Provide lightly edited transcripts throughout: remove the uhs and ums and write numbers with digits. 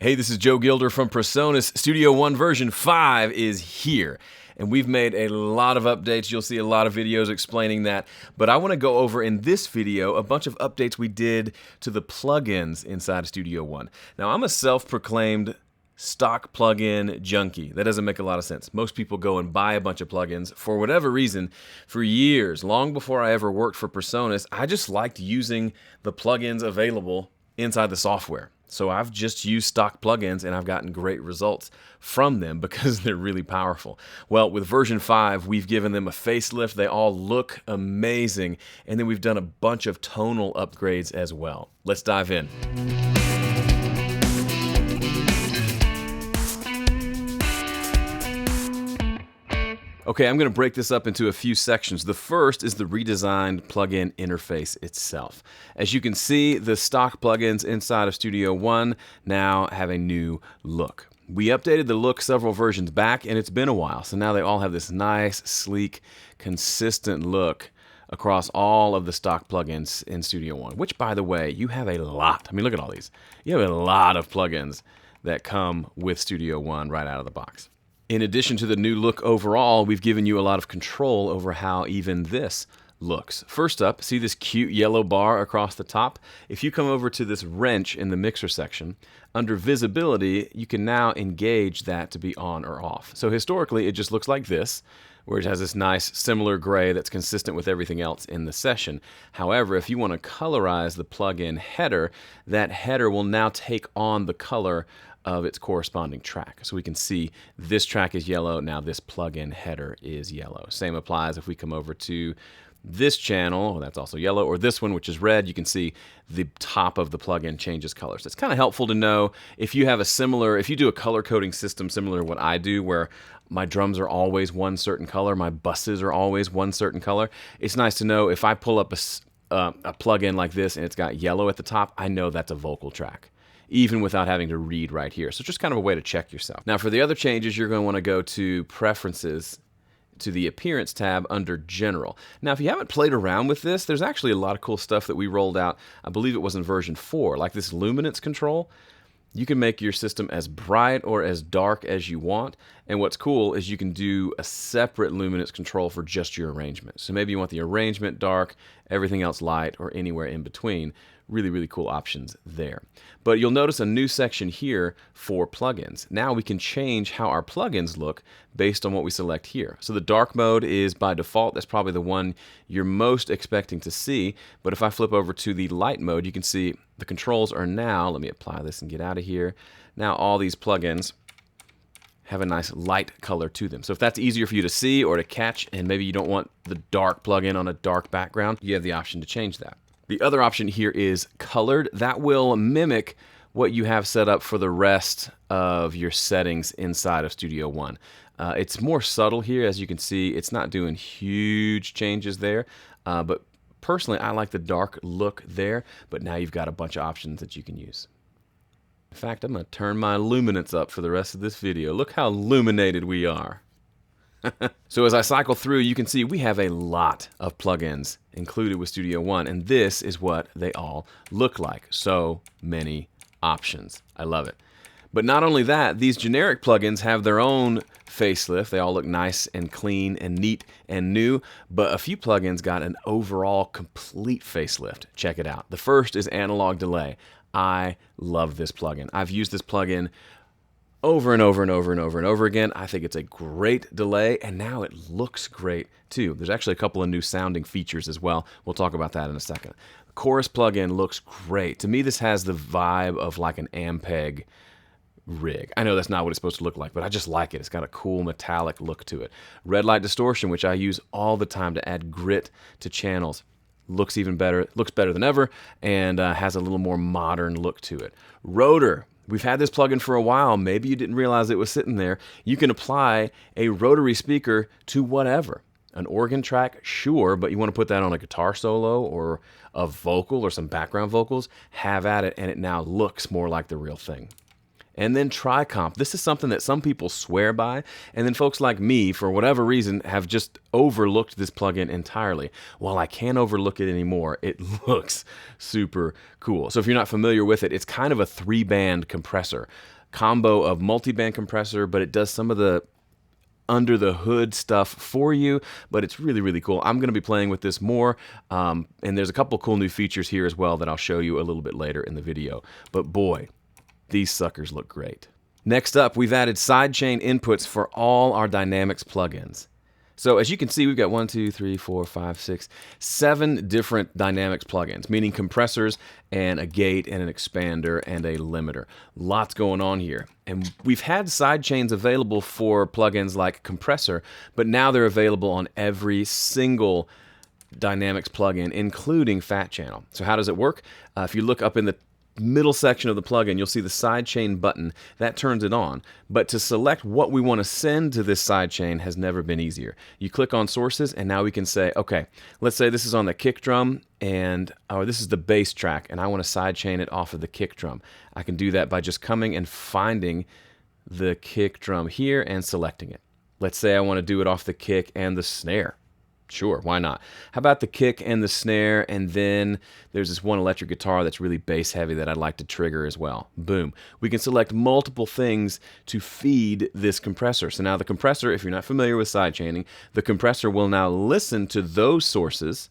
Hey, this is Joe Gilder from Presonus. Studio One version 5 is here. And we've made a lot of updates. You'll see a lot of videos explaining that. But I want to go over in this video a bunch of updates we did to the plugins inside of Studio One. Now, I'm a self-proclaimed stock plugin junkie. That doesn't make a lot of sense. Most people go and buy a bunch of plugins for whatever reason. For years, long before I ever worked for Presonus, I just liked using the plugins available inside the software. So I've just used stock plugins and I've gotten great results from them because they're really powerful. Well, with version 5, we've given them a facelift. They all look amazing. And then we've done a bunch of tonal upgrades as well. Let's dive in. Okay, I'm going to break this up into a few sections. The first is the redesigned plugin interface itself. As you can see, the stock plugins inside of Studio One now have a new look. We updated the look several versions back, and it's been a while, so now they all have this nice, sleek, consistent look across all of the stock plugins in Studio One, which, by the way, you have a lot. I mean, look at all these. You have a lot of plugins that come with Studio One right out of the box. In addition to the new look overall, we've given you a lot of control over how even this looks. First up, see this cute yellow bar across the top? If you come over to this wrench in the mixer section, under visibility, you can now engage that to be on or off. So historically, it just looks like this, where it has this nice similar gray that's consistent with everything else in the session. However, if you want to colorize the plugin header, that header will now take on the color of its corresponding track. So we can see this track is yellow, now this plugin header is yellow. Same applies if we come over to this channel, that's also yellow, or this one, which is red. You can see the top of the plugin changes colors. It's kind of helpful to know if you have if you do a color coding system similar to what I do, where my drums are always one certain color, my buses are always one certain color. It's nice to know if I pull up a plugin like this and it's got yellow at the top, I know that's a vocal track, even without having to read right here. So just kind of a way to check yourself. Now for the other changes, you're going to want to go to Preferences, to the Appearance tab under General. Now if you haven't played around with this, there's actually a lot of cool stuff that we rolled out. I believe it was in version 4, like this luminance control. You can make your system as bright or as dark as you want. And what's cool is you can do a separate luminance control for just your arrangement. So maybe you want the arrangement dark, everything else light, or anywhere in between. Really, really cool options there. But you'll notice a new section here for plugins. Now we can change how our plugins look based on what we select here. So the dark mode is by default. That's probably the one you're most expecting to see. But if I flip over to the light mode, you can see the controls are now, let me apply this and get out of here. Now all these plugins have a nice light color to them. So if that's easier for you to see or to catch, and maybe you don't want the dark plugin on a dark background, you have the option to change that. The other option here is colored. That will mimic what you have set up for the rest of your settings inside of Studio One. It's more subtle here, as you can see. It's not doing huge changes there, but personally, I like the dark look there, but now you've got a bunch of options that you can use. In fact, I'm going to turn my luminance up for the rest of this video. Look how illuminated we are. So as I cycle through, you can see we have a lot of plugins included with Studio One, and this is what they all look like. So many options. I love it. But not only that, these generic plugins have their own facelift. They all look nice and clean and neat and new, but a few plugins got an overall complete facelift. Check it out. The first is Analog Delay. I love this plugin. I've used this plugin over and over and over and over and over again. I think it's a great delay, and now it looks great too. There's actually a couple of new sounding features as well. We'll talk about that in a second. The Chorus plugin looks great. To me, this has the vibe of like an Ampeg rig. I know that's not what it's supposed to look like, but I just like it. It's got a cool metallic look to it. Red Light Distortion, which I use all the time to add grit to channels, looks even better. Looks better than ever, and has a little more modern look to it. Rotor. We've had this plugin for a while. Maybe you didn't realize it was sitting there. You can apply a rotary speaker to whatever. An organ track, sure, but you want to put that on a guitar solo or a vocal or some background vocals, have at it, and it now looks more like the real thing. And then Tricomp. This is something that some people swear by, and then folks like me, for whatever reason, have just overlooked this plugin entirely. While I can't overlook it anymore, it looks super cool. So if you're not familiar with it, it's kind of a 3-band compressor. Combo of multi-band compressor, but it does some of the under the hood stuff for you, but it's really, really cool. I'm going to be playing with this more, and there's a couple cool new features here as well that I'll show you a little bit later in the video. But boy, these suckers look great. Next up, we've added sidechain inputs for all our Dynamics plugins. So as you can see, we've got 1, 2, 3, 4, 5, 6, 7 different Dynamics plugins, meaning compressors and a gate and an expander and a limiter. Lots going on here. And we've had sidechains available for plugins like compressor, but now they're available on every single Dynamics plugin, including Fat Channel. So how does it work? If you look up in the middle section of the plugin, you'll see the sidechain button. That turns it on. But to select what we want to send to this sidechain has never been easier. You click on sources, and now we can say, okay, let's say this is on the kick drum, or this is the bass track, and I want to sidechain it off of the kick drum. I can do that by just coming and finding the kick drum here and selecting it. Let's say I want to do it off the kick and the snare. Sure, why not? How about the kick and the snare, and then there's this one electric guitar that's really bass heavy that I'd like to trigger as well. Boom. We can select multiple things to feed this compressor. So now the compressor, if you're not familiar with sidechaining, the compressor will now listen to those sources,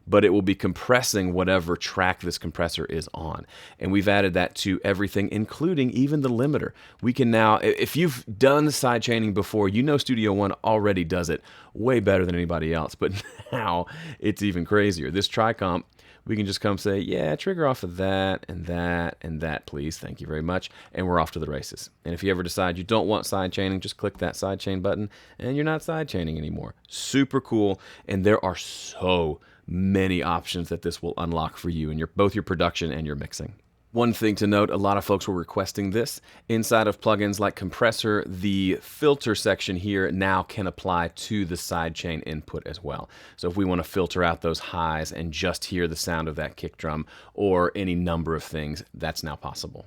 but it will be compressing whatever track this compressor is on. And we've added that to everything, including even the limiter. We can now, if you've done sidechaining before, you know Studio One already does it way better than anybody else, but now it's even crazier. This Tricomp, we can just come say, yeah, trigger off of that and that and that, please. Thank you very much. And we're off to the races. And if you ever decide you don't want sidechaining, just click that sidechain button and you're not sidechaining anymore. Super cool. And there are so many options that this will unlock for you in both your production and your mixing. One thing to note, a lot of folks were requesting this. Inside of plugins like Compressor, the filter section here now can apply to the sidechain input as well. So if we want to filter out those highs and just hear the sound of that kick drum or any number of things, that's now possible.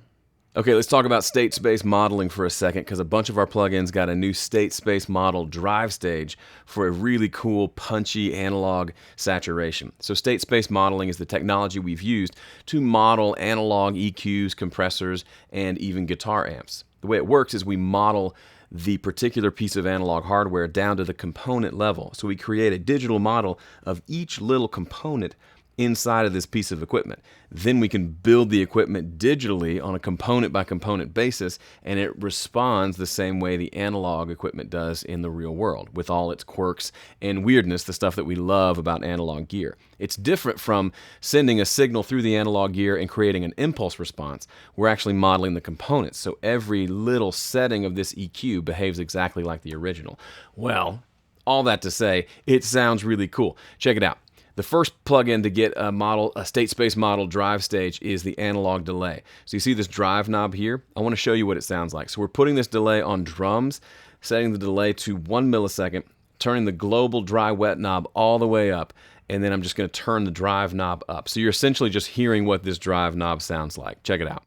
Okay, let's talk about state space modeling for a second, because a bunch of our plugins got a new state space model drive stage for a really cool, punchy analog saturation. So state space modeling is the technology we've used to model analog EQs, compressors, and even guitar amps. The way it works is we model the particular piece of analog hardware down to the component level. So we create a digital model of each little component inside of this piece of equipment. Then we can build the equipment digitally on a component by component basis, and it responds the same way the analog equipment does in the real world, with all its quirks and weirdness, the stuff that we love about analog gear. It's different from sending a signal through the analog gear and creating an impulse response. We're actually modeling the components, so every little setting of this EQ behaves exactly like the original. Well, all that to say, it sounds really cool. Check it out. The first plugin to get a state space model drive stage is the analog delay. So you see this drive knob here? I want to show you what it sounds like. So we're putting this delay on drums, setting the delay to 1 millisecond, turning the global dry wet knob all the way up, and then I'm just going to turn the drive knob up. So you're essentially just hearing what this drive knob sounds like. Check it out.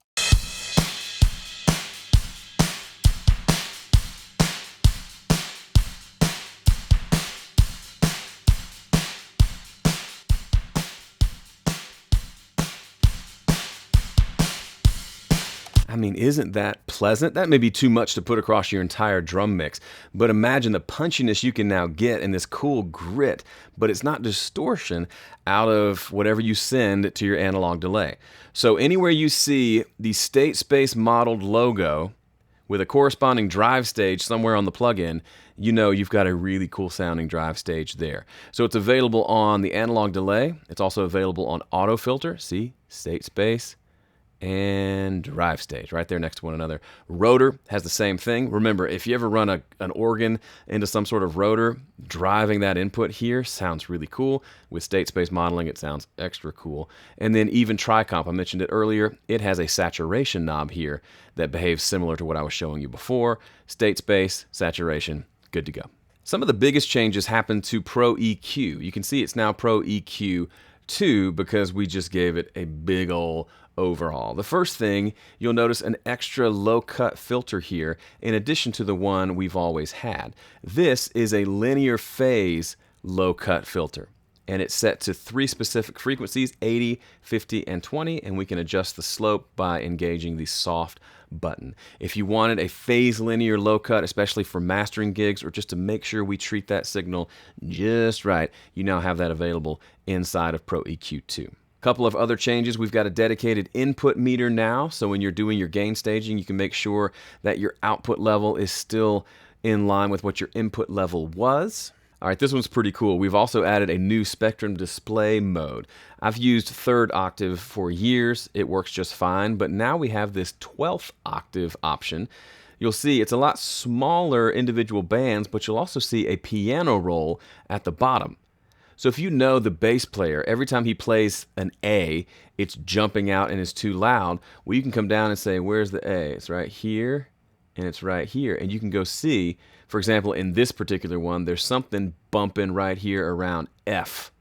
I mean, isn't that pleasant? That may be too much to put across your entire drum mix, but imagine the punchiness you can now get and this cool grit, but it's not distortion out of whatever you send to your analog delay. So anywhere you see the state space modeled logo with a corresponding drive stage somewhere on the plugin, you know you've got a really cool sounding drive stage there. So it's available on the analog delay. It's also available on auto filter. See, state space and drive stage right there next to one another. Rotor has the same thing. Remember, if you ever run an organ into some sort of rotor, driving that input here sounds really cool. With state space modeling, it sounds extra cool. And then even Tricomp, I mentioned it earlier, it has a saturation knob here that behaves similar to what I was showing you before. State space, saturation, good to go. Some of the biggest changes happened to Pro EQ. You can see it's now Pro EQ 2 because we just gave it a big ol' overall. The first thing, you'll notice an extra low-cut filter here in addition to the one we've always had. This is a linear phase low-cut filter, and it's set to 3 specific frequencies, 80, 50, and 20, and we can adjust the slope by engaging the soft button. If you wanted a phase linear low cut, especially for mastering gigs or just to make sure we treat that signal just right, you now have that available inside of Pro EQ 2. Couple of other changes. We've got a dedicated input meter now, so when you're doing your gain staging, you can make sure that your output level is still in line with what your input level was. All right, this one's pretty cool. We've also added a new spectrum display mode. I've used 3rd octave for years. It works just fine, but now we have this 12th octave option. You'll see it's a lot smaller individual bands, but you'll also see a piano roll at the bottom. So if you know the bass player, every time he plays an A, it's jumping out and is too loud, well, you can come down and say, where's the A? It's right here, and it's right here. And you can go see, for example, in this particular one, there's something bumping right here around F.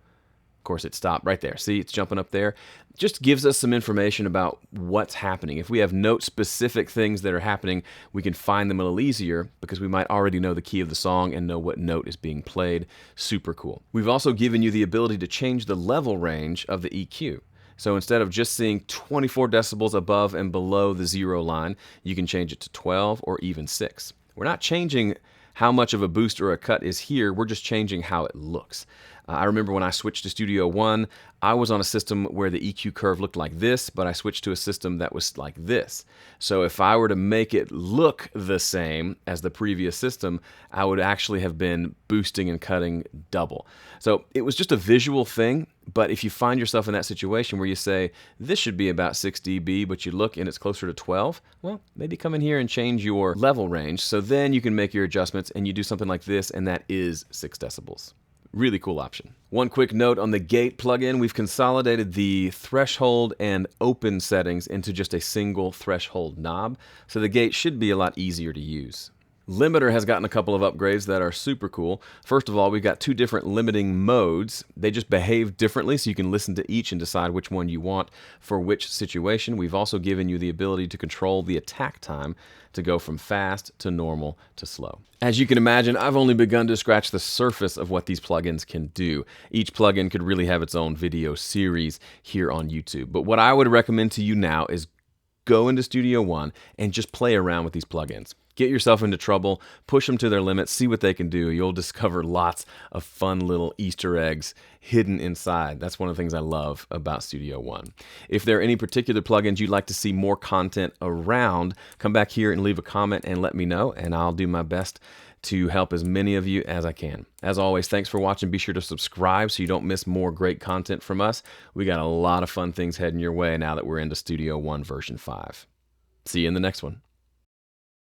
Of course, it stopped right there. See, it's jumping up there. Just gives us some information about what's happening. If we have note-specific things that are happening, we can find them a little easier because we might already know the key of the song and know what note is being played. Super cool. We've also given you the ability to change the level range of the EQ. So instead of just seeing 24 decibels above and below the 0 line, you can change it to 12 or even 6. We're not changing how much of a boost or a cut is here, we're just changing how it looks. I remember when I switched to Studio One, I was on a system where the EQ curve looked like this, but I switched to a system that was like this. So if I were to make it look the same as the previous system, I would actually have been boosting and cutting double. So it was just a visual thing, but if you find yourself in that situation where you say, this should be about 6 dB, but you look and it's closer to 12, well, maybe come in here and change your level range, so then you can make your adjustments and you do something like this, and that is 6 decibels. Really cool option. One quick note on the gate plugin, we've consolidated the threshold and open settings into just a single threshold knob, so the gate should be a lot easier to use. Limiter has gotten a couple of upgrades that are super cool. First of all, we've got 2 different limiting modes. They just behave differently, so you can listen to each and decide which one you want for which situation. We've also given you the ability to control the attack time to go from fast to normal to slow. As you can imagine, I've only begun to scratch the surface of what these plugins can do. Each plugin could really have its own video series here on YouTube. But what I would recommend to you now is go into Studio One and just play around with these plugins. Get yourself into trouble, push them to their limits, see what they can do. You'll discover lots of fun little Easter eggs hidden inside. That's one of the things I love about Studio One. If there are any particular plugins you'd like to see more content around, come back here and leave a comment and let me know, and I'll do my best to help as many of you as I can. As always, thanks for watching. Be sure to subscribe so you don't miss more great content from us. We got a lot of fun things heading your way now that we're into Studio One version 5. See you in the next one.